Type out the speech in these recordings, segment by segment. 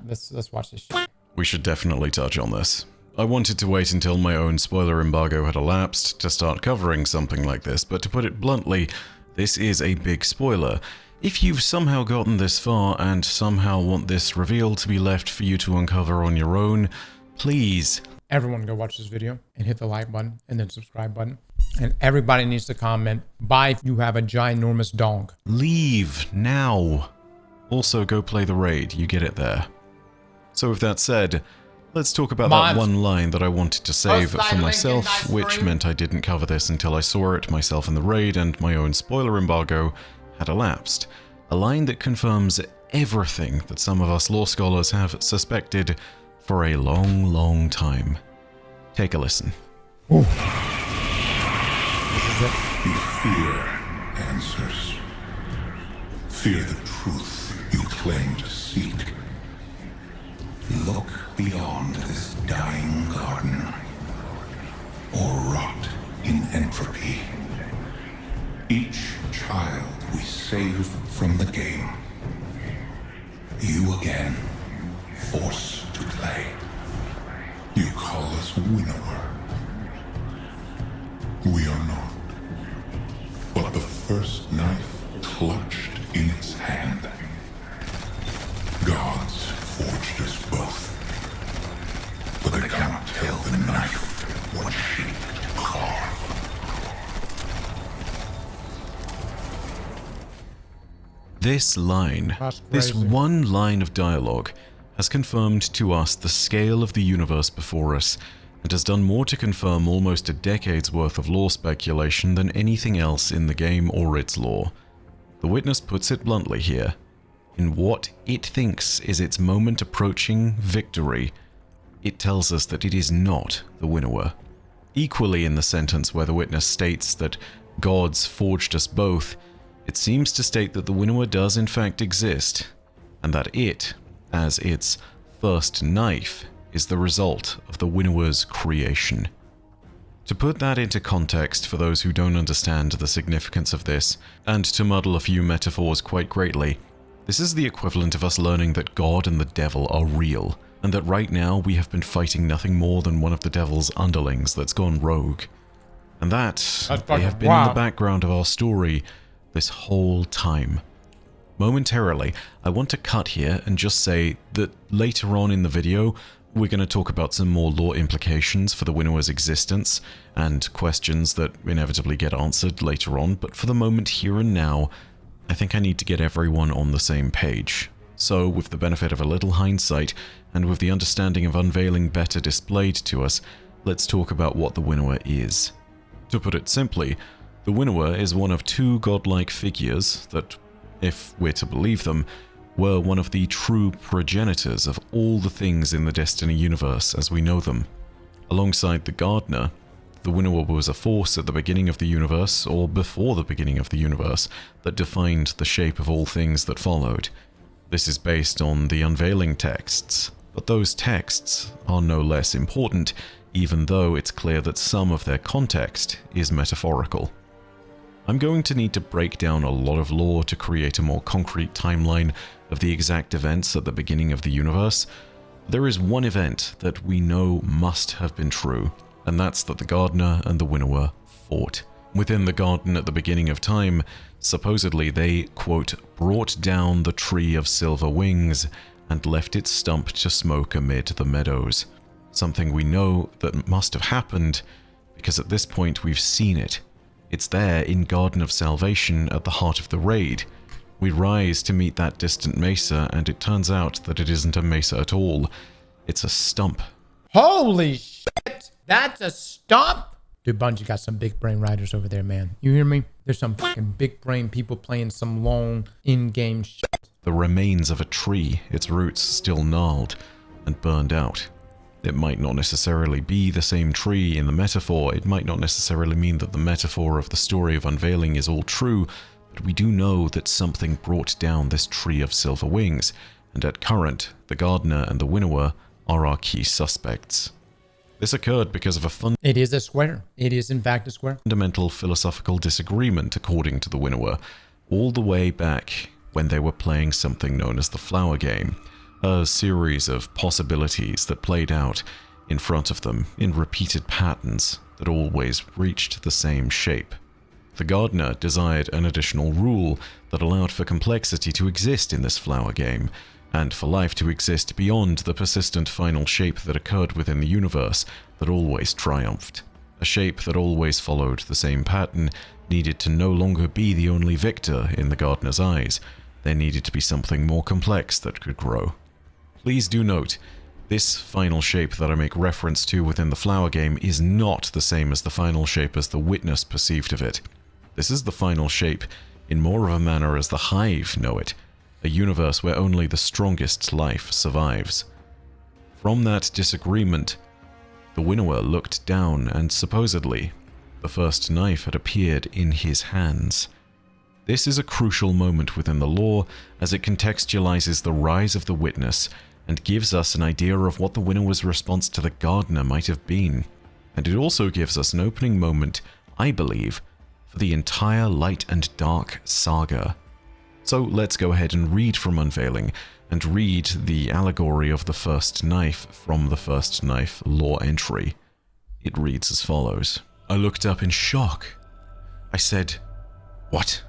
let's watch this shit. We should definitely touch on this. I wanted to wait until my own spoiler embargo had elapsed to start covering something like this, but to put it bluntly, this is a big spoiler. If you've somehow gotten this far and somehow want this reveal to be left for you to uncover on your own, please. Everyone go watch this video and hit the like button and then subscribe button. And everybody needs to comment, bye if you have a ginormous dog. Leave now. Also go play the raid, you get it there. So with that said, let's talk about that one line that I wanted to save for myself, which meant I didn't cover this until I saw it myself in the raid and my own spoiler embargo had elapsed. A line that confirms everything that some of us law scholars have suspected for a long, long time. Take a listen. Ooh. You fear answers. Fear the truth you claim to seek. Look beyond this dying garden, or rot in entropy. Each child we save from the game, you again force to play. You call us Winnower. We are not, but the first knife clutched in its hand. Gods forged us both, but they cannot tell the knife what shape to carve. This line, this one line of dialogue, has confirmed to us the scale of the universe before us, and has done more to confirm almost a decade's worth of lore speculation than anything else in the game or its lore. The witness puts it bluntly here. In what it thinks is its moment approaching victory, it tells us that it is not the Winnower. Equally in the sentence where the witness states that gods forged us both, it seems to state that the Winnower does in fact exist, and that it, as its first knife, is the result of the Winnower's creation. To put that into context for those who don't understand the significance of this, and to muddle a few metaphors quite greatly, this is the equivalent of us learning that God and the devil are real, and that right now we have been fighting nothing more than one of the devil's underlings that's gone rogue. And that they have been in the background of our story this whole time. Momentarily, I want to cut here and just say that later on in the video, we're going to talk about some more lore implications for the Winnower's existence and questions that inevitably get answered later on, but for the moment here and now, I think I need to get everyone on the same page. So, with the benefit of a little hindsight, and with the understanding of unveiling better displayed to us, let's talk about what the Winnower is. To put it simply, the Winnower is one of two godlike figures that, if we're to believe them, were one of the true progenitors of all the things in the Destiny universe as we know them. Alongside the Gardener, the Winnower was a force at the beginning of the universe, or before the beginning of the universe, that defined the shape of all things that followed. This is based on the unveiling texts, but those texts are no less important, even though it's clear that some of their context is metaphorical. I'm going to need to break down a lot of lore to create a more concrete timeline of the exact events at the beginning of the universe. There is one event that we know must have been true, and that's that the Gardener and the Winnower fought. Within the garden at the beginning of time, supposedly they, quote, brought down the tree of silver wings and left its stump to smoke amid the meadows. Something we know that must have happened, because at this point we've seen it. It's there in Garden of Salvation at the heart of the raid. We rise to meet that distant mesa, and it turns out that it isn't a mesa at all. It's a stump. Holy shit! That's a stump? Dude, Bungie got some big brain writers over there, man. You hear me? There's some fucking big brain people playing some long in-game shit. The remains of a tree, its roots still gnarled and burned out. It might not necessarily be the same tree in the metaphor, it might not necessarily mean that the metaphor of the story of unveiling is all true, but we do know that something brought down this tree of silver wings, and at current, the Gardener and the Winnower are our key suspects. This occurred because of a It is a square. It is in fact a square. Fundamental philosophical disagreement, according to the Winnower, all the way back when they were playing something known as the Flower Game, a series of possibilities that played out in front of them in repeated patterns that always reached the same shape. The gardener desired an additional rule that allowed for complexity to exist in this flower game, and for life to exist beyond the persistent final shape that occurred within the universe that always triumphed. A shape that always followed the same pattern needed to no longer be the only victor in the gardener's eyes. There needed to be something more complex that could grow. Please do note, this final shape that I make reference to within the flower game is not the same as the final shape as the witness perceived of it. This is the final shape in more of a manner as the Hive know it, a universe where only the strongest life survives. From that disagreement, the Winnower looked down and supposedly the first knife had appeared in his hands. This is a crucial moment within the lore as it contextualizes the rise of the witness and gives us an idea of what the Winnower's response to the gardener might have been. And it also gives us an opening moment, I believe, for the entire Light and Dark saga. So let's go ahead and read from Unveiling, and read the allegory of the first knife from the first knife lore entry. It reads as follows. I looked up in shock. I said, "What?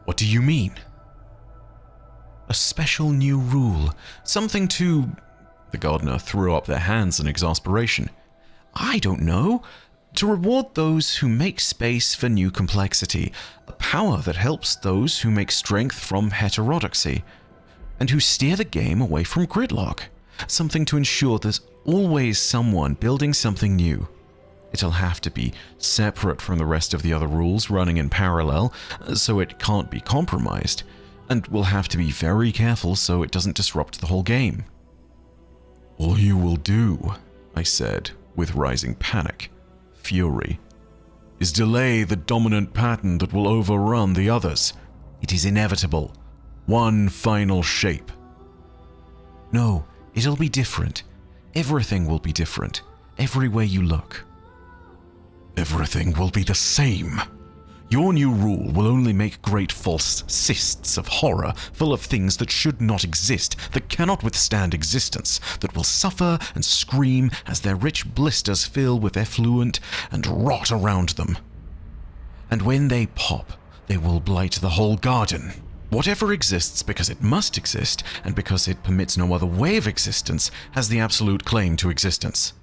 What do you mean?" "A special new rule. Something to..." The gardener threw up their hands in exasperation. "I don't know. To reward those who make space for new complexity. A power that helps those who make strength from heterodoxy. And who steer the game away from gridlock. Something to ensure there's always someone building something new. It'll have to be separate from the rest of the other rules running in parallel, so it can't be compromised. And we'll have to be very careful so it doesn't disrupt the whole game." "All you will do," I said, with rising panic, fury, "is delay the dominant pattern that will overrun the others. It is inevitable. One final shape." "No, it'll be different. Everything will be different. Everywhere you look." "Everything will be the same. Your new rule will only make great false cysts of horror full of things that should not exist, that cannot withstand existence, that will suffer and scream as their rich blisters fill with effluent and rot around them. And when they pop, they will blight the whole garden. Whatever exists because it must exist, and because it permits no other way of existence, has the absolute claim to existence.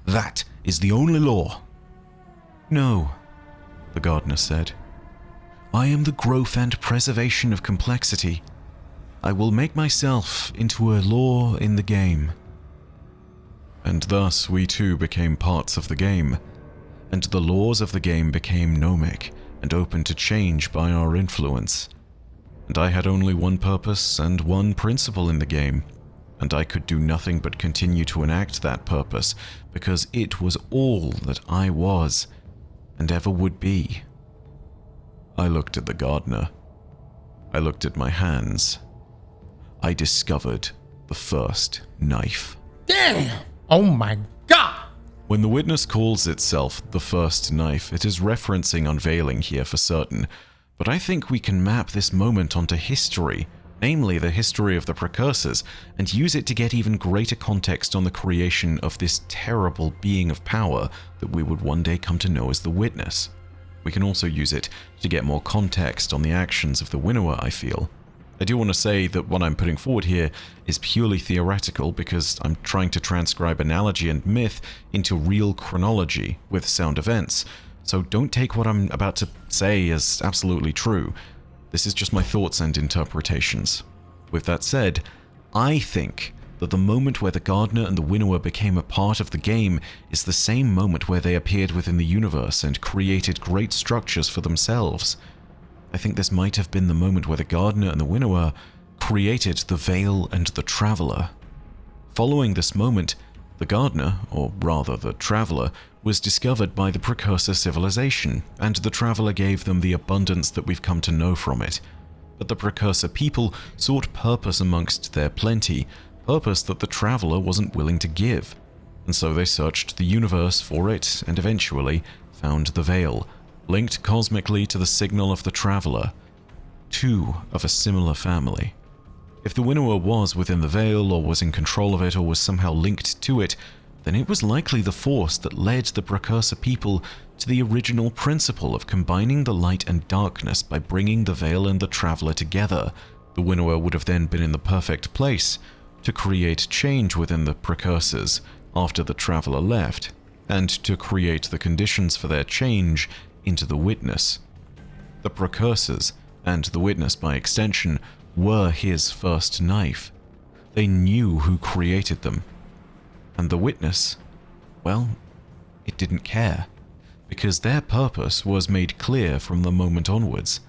That is the only law." "No," the gardener said. "I am the growth and preservation of complexity. I will make myself into a law in the game." And thus we too became parts of the game, and the laws of the game became gnomic and open to change by our influence. And I had only one purpose and one principle in the game, and I could do nothing but continue to enact that purpose because it was all that I was and ever would be. I looked at the gardener. I looked at my hands. I discovered the first knife. Damn! Oh my God! When the witness calls itself the first knife, it is referencing Unveiling here for certain, but I think we can map this moment onto history, namely the history of the precursors, and use it to get even greater context on the creation of this terrible being of power that we would one day come to know as the Witness. We can also use it to get more context on the actions of the Winnower, I feel. I do want to say that what I'm putting forward here is purely theoretical because I'm trying to transcribe analogy and myth into real chronology with sound events, so don't take what I'm about to say as absolutely true. This is just my thoughts and interpretations. With that said, I think that the moment where the gardener and the Winnower became a part of the game is the same moment where they appeared within the universe and created great structures for themselves. I think this might have been the moment where the gardener and the Winnower created the Veil and the Traveler. Following this moment, the gardener, or rather the Traveler, was discovered by the precursor civilization, and the Traveler gave them the abundance that we've come to know from it. But the precursor people sought purpose amongst their plenty, purpose that the Traveler wasn't willing to give. And so they searched the universe for it, and eventually found the Veil, linked cosmically to the signal of the Traveler, two of a similar family. If the Winnower was within the Veil, or was in control of it, or was somehow linked to it, then it was likely the force that led the Precursor people to the original principle of combining the light and darkness by bringing the Veil and the Traveler together. The Winnower would have then been in the perfect place to create change within the Precursors after the Traveler left, and to create the conditions for their change into the Witness. The Precursors, and the Witness by extension, were his first knife. They knew who created them. And the Witness, well, it didn't care, because their purpose was made clear from the moment onwards.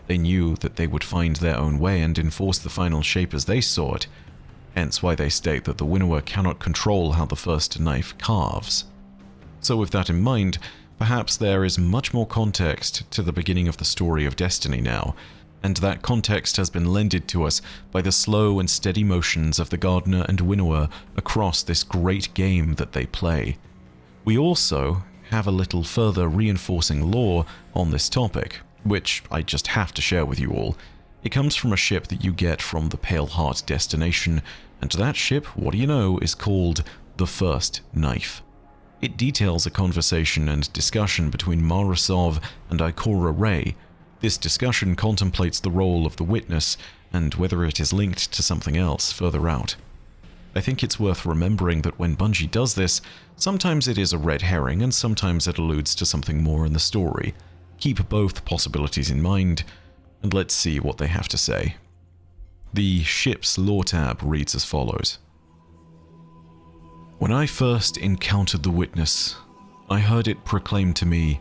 They knew that they would find their own way and enforce the final shape as they saw it, hence why they state that the Winnower cannot control how the first knife carves. So with that in mind, perhaps there is much more context to the beginning of the story of Destiny now, and that context has been lended to us by the slow and steady motions of the Gardener and Winnower across this great game that they play. We also have a little further reinforcing lore on this topic, which I just have to share with you all. It comes from a ship that you get from the Pale Heart destination, and that ship, what do you know, is called the First Knife. It details a conversation and discussion between Mara Sov and Ikora Rey. This discussion contemplates the role of the Witness and whether it is linked to something else further out. I think it's worth remembering that when Bungie does this, sometimes it is a red herring and sometimes it alludes to something more in the story. Keep both possibilities in mind, and let's see what they have to say. The ship's lore tab reads as follows. When I first encountered the Witness, I heard it proclaim to me,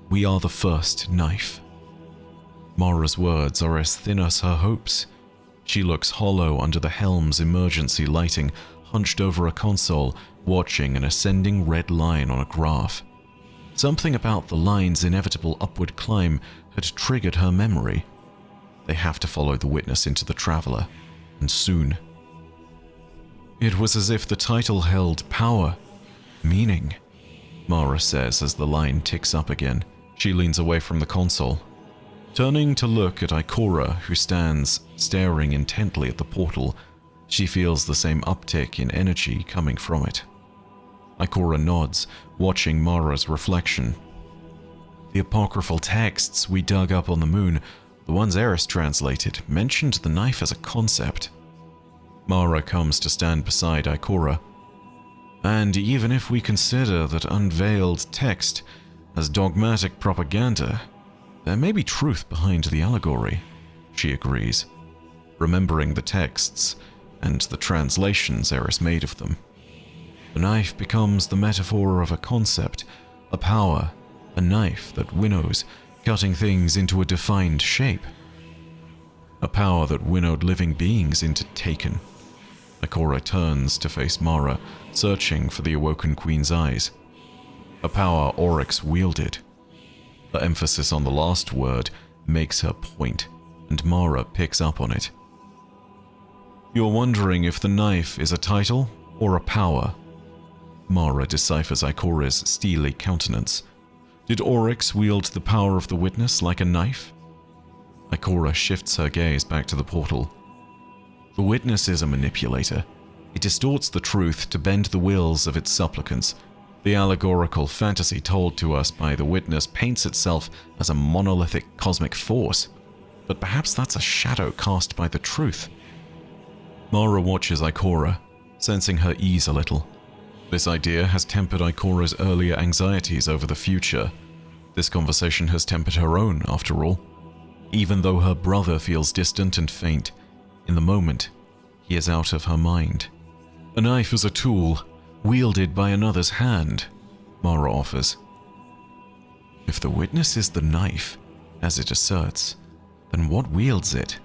"We are the first knife." Mara's words are as thin as her hopes. She looks hollow under the helm's emergency lighting, hunched over a console, watching an ascending red line on a graph. Something about the line's inevitable upward climb had triggered her memory. They have to follow the Witness into the Traveler, and soon. It was as if the title held power, meaning, Mara says as the line ticks up again. She leans away from the console, turning to look at Ikora, who stands staring intently at the portal. She feels the same uptick in energy coming from it. Ikora nods, watching Mara's reflection. The apocryphal texts we dug up on the moon, the ones Eris translated, mentioned the knife as a concept. Mara comes to stand beside Ikora. And even if we consider that unveiled text as dogmatic propaganda, there may be truth behind the allegory, she agrees, remembering the texts and the translations Eris made of them. The knife becomes the metaphor of a concept, a power, a knife that winnows, cutting things into a defined shape. A power that winnowed living beings into Taken. Ikora turns to face Mara, searching for the awoken queen's eyes. A power Oryx wielded. The emphasis on the last word makes her point, and Mara picks up on it. You're wondering if the knife is a title or a power? Mara deciphers Ikora's steely countenance. Did Oryx wield the power of the Witness like a knife? Ikora shifts her gaze back to the portal. The Witness is a manipulator. It distorts the truth to bend the wills of its supplicants. The allegorical fantasy told to us by the Witness paints itself as a monolithic cosmic force, but perhaps that's a shadow cast by the truth. Mara watches Ikora, sensing her ease a little. This idea has tempered Ikora's earlier anxieties over the future. This conversation has tempered her own, after all. Even though her brother feels distant and faint, in the moment, he is out of her mind. A knife is a tool, wielded by another's hand, Mara offers. If the Witness is the knife, as it asserts, then what wields it?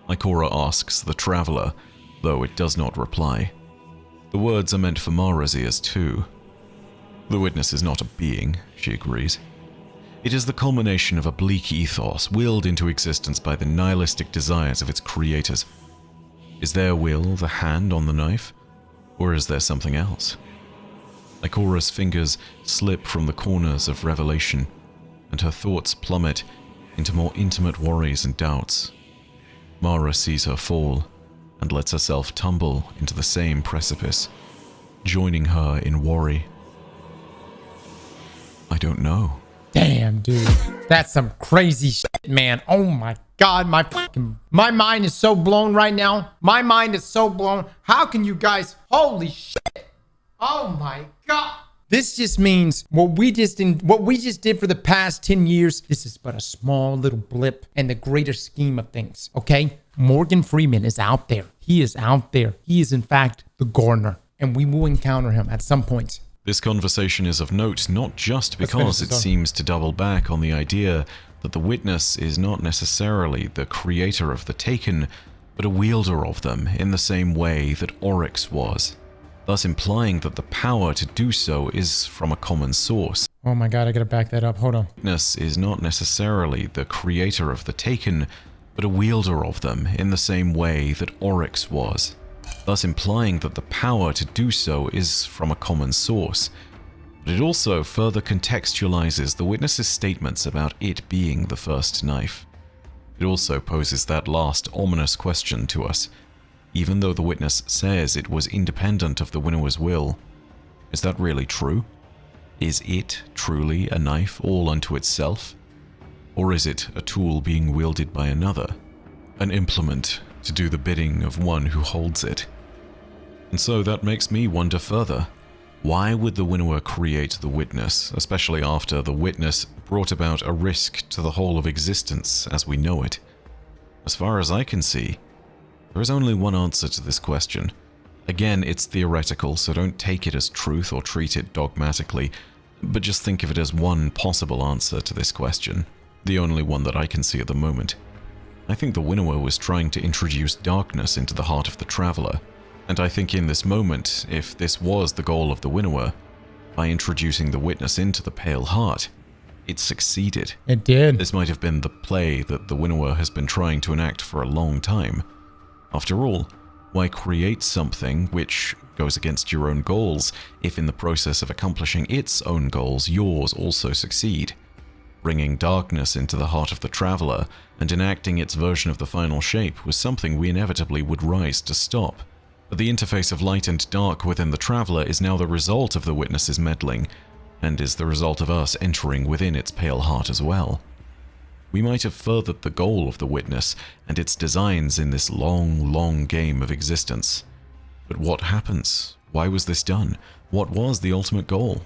Ikora asks the Traveler, though it does not reply. The words are meant for Mara's ears too. The Witness is not a being, she agrees. It is the culmination of a bleak ethos willed into existence by the nihilistic desires of its creators. Is their will the hand on the knife, or is there something else? Ikora's fingers slip from the corners of revelation, and her thoughts plummet into more intimate worries and doubts. Mara sees her fall, and lets herself tumble into the same precipice, joining her in worry? I don't know. Damn, dude. That's some crazy shit, man. Oh my God, my mind is so blown right now. My mind is so blown. How can you guys, holy shit. Oh my God. This just means what we just did for the past 10 years. This is but a small little blip in the greater scheme of things, okay? Morgan Freeman is out there. He is out there. He is in fact the gardener, and we will encounter him at some point. This conversation is of note not just because it seems to double back on the idea that the Witness is not necessarily the creator of the Taken, but a wielder of them in the same way that Oryx was, thus implying that the power to do so is from a common source. Oh my God, I gotta back that up. Hold on. Witness is not necessarily the creator of the Taken, but a wielder of them in the same way that Oryx was, thus implying that the power to do so is from a common source. But it also further contextualizes the Witness's statements about it being the first knife. It also poses that last ominous question to us. Even though the Witness says it was independent of the Winnower's will, is that really true? Is it truly a knife all unto itself? Or is it a tool being wielded by another? An implement to do the bidding of one who holds it? And so that makes me wonder further. Why would the Winnower create the Witness, especially after the Witness brought about a risk to the whole of existence as we know it? As far as I can see, there is only one answer to this question. Again, it's theoretical, so don't take it as truth or treat it dogmatically, but just think of it as one possible answer to this question, the only one that I can see at the moment. I think the Winnower was trying to introduce darkness into the heart of the Traveler, and I think in this moment, if this was the goal of the Winnower, by introducing the Witness into the Pale Heart, it succeeded. It did. This might have been the play that the Winnower has been trying to enact for a long time. After all, why create something which goes against your own goals if in the process of accomplishing its own goals, yours also succeed? Bringing darkness into the heart of the Traveler and enacting its version of the final shape was something we inevitably would rise to stop. But the interface of light and dark within the Traveler is now the result of the Witness's meddling, and is the result of us entering within its pale heart as well. We might have furthered the goal of the Witness and its designs in this long, long game of existence. But what happens? Why was this done? What was the ultimate goal?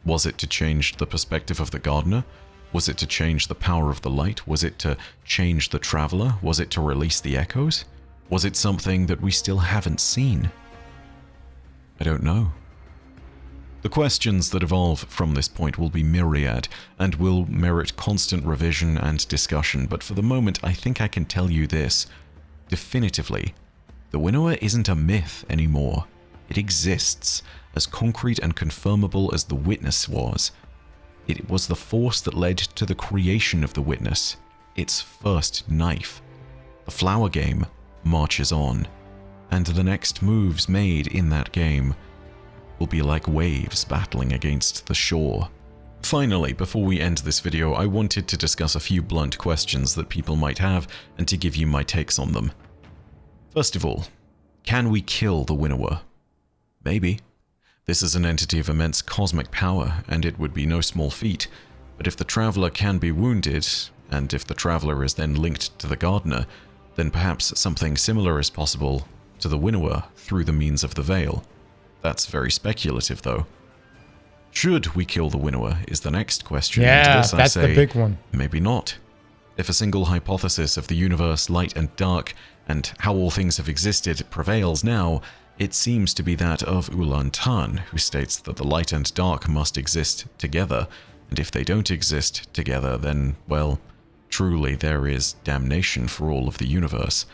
Was it to change the perspective of the Gardener? Was it to change the power of the light? Was it to change the Traveler? Was it to release the echoes? Was it something that we still haven't seen? I don't know. The questions that evolve from this point will be myriad and will merit constant revision and discussion, but for the moment I think I can tell you this definitively. The Winnower isn't a myth anymore. It exists, as concrete and confirmable as the Witness was. It was the force that led to the creation of the Witness, its first knife. The flower game marches on, and the next moves made in that game will be like waves battling against the shore. Finally, before we end this video, I wanted to discuss a few blunt questions that people might have and to give you my takes on them. First of all, can we kill the Winnower? Maybe. This is an entity of immense cosmic power, and it would be no small feat, but if the Traveler can be wounded, and if the Traveler is then linked to the Gardener, then perhaps something similar is possible to the Winnower through the means of the Veil. That's very speculative, though. Should we kill the Winnower is the next question. Yeah, this, that's the big one. Maybe not. If a single hypothesis of the universe, light and dark, and how all things have existed prevails now, it seems to be that of Ulan Tan, who states that the light and dark must exist together, and if they don't exist together, then, well, truly there is damnation for all of the universe.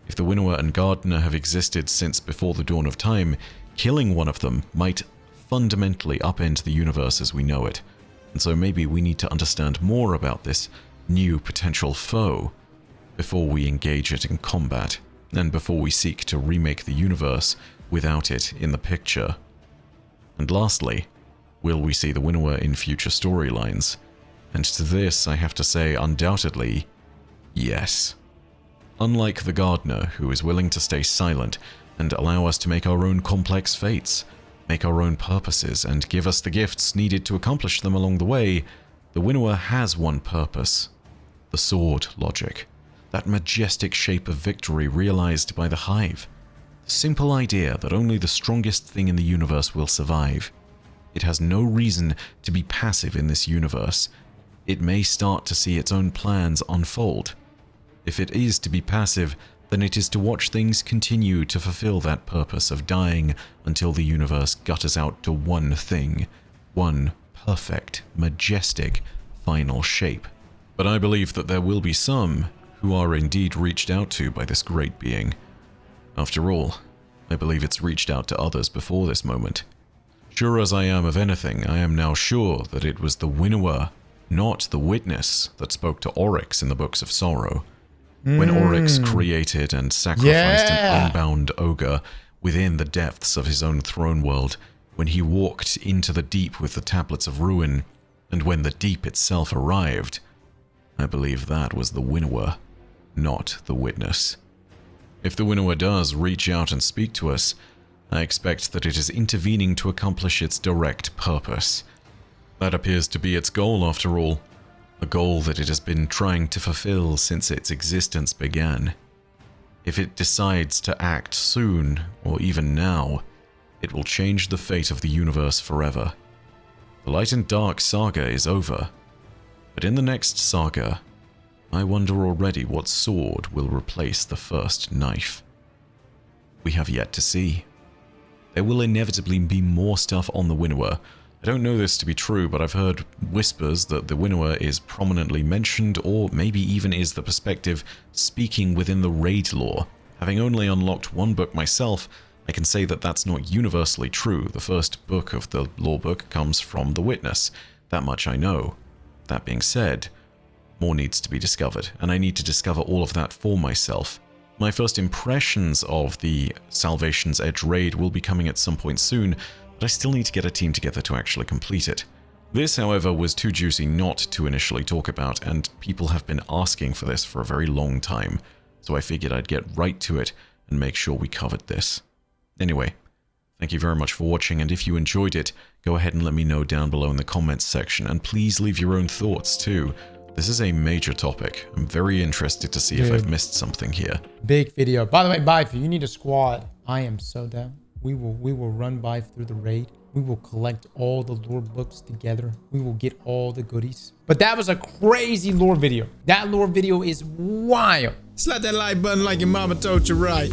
If the Winnower and Gardener have existed since before the dawn of time, killing one of them might fundamentally upend the universe as we know it, and so maybe we need to understand more about this new potential foe before we engage it in combat, and before we seek to remake the universe without it in the picture. And lastly, will we see the Winnower in future storylines? And to this I have to say undoubtedly, yes. Unlike the gardener, who is willing to stay silent and allow us to make our own complex fates, make our own purposes, and give us the gifts needed to accomplish them along the way, the Winnower has one purpose: the sword logic. That majestic shape of victory realized by the Hive. The simple idea that only the strongest thing in the universe will survive. It has no reason to be passive in this universe. It may start to see its own plans unfold. If it is to be passive, then it is to watch things continue to fulfill that purpose of dying until the universe gutters out to one thing, one perfect, majestic, final shape. But I believe that there will be some who are indeed reached out to by this great being. After all, I believe it's reached out to others before this moment. Sure as I am of anything, I am now sure that it was the Winnower, not the Witness, that spoke to Oryx in the Books of Sorrow. When Oryx created and sacrificed an unbound ogre within the depths of his own throne world, when he walked into the deep with the Tablets of Ruin, and when the deep itself arrived, I believe that was the Winnower, not the Witness. If the Winnower does reach out and speak to us, I expect that it is intervening to accomplish its direct purpose. That appears to be its goal after all, a goal that it has been trying to fulfill since its existence began. If it decides to act soon, or even now, it will change the fate of the universe forever. The Light and Dark saga is over, but in the next saga, I wonder already what sword will replace the first knife. We have yet to see. There will inevitably be more stuff on the Winnower. I don't know this to be true, but I've heard whispers that the Winnower is prominently mentioned, or maybe even is the perspective speaking within the raid lore. Having only unlocked one book myself, I can say that that's not universally true. The first book of the lore book comes from the Witness. That much I know. That being said, more needs to be discovered, and I need to discover all of that for myself. My first impressions of the Salvation's Edge raid will be coming at some point soon, but I still need to get a team together to actually complete it. This, however, was too juicy not to initially talk about, and people have been asking for this for a very long time, so I figured I'd get right to it and make sure we covered this. Anyway, thank you very much for watching, and if you enjoyed it, go ahead and let me know down below in the comments section, and please leave your own thoughts too. This is a major topic. I'm very interested to see if I've missed something here. Big video. By the way, Bife, if you need a squad, I am so down. We will run Bife through the raid. We will collect all the lore books together. We will get all the goodies. But that was a crazy lore video. That lore video is wild. Slap that like button like your mama told you right.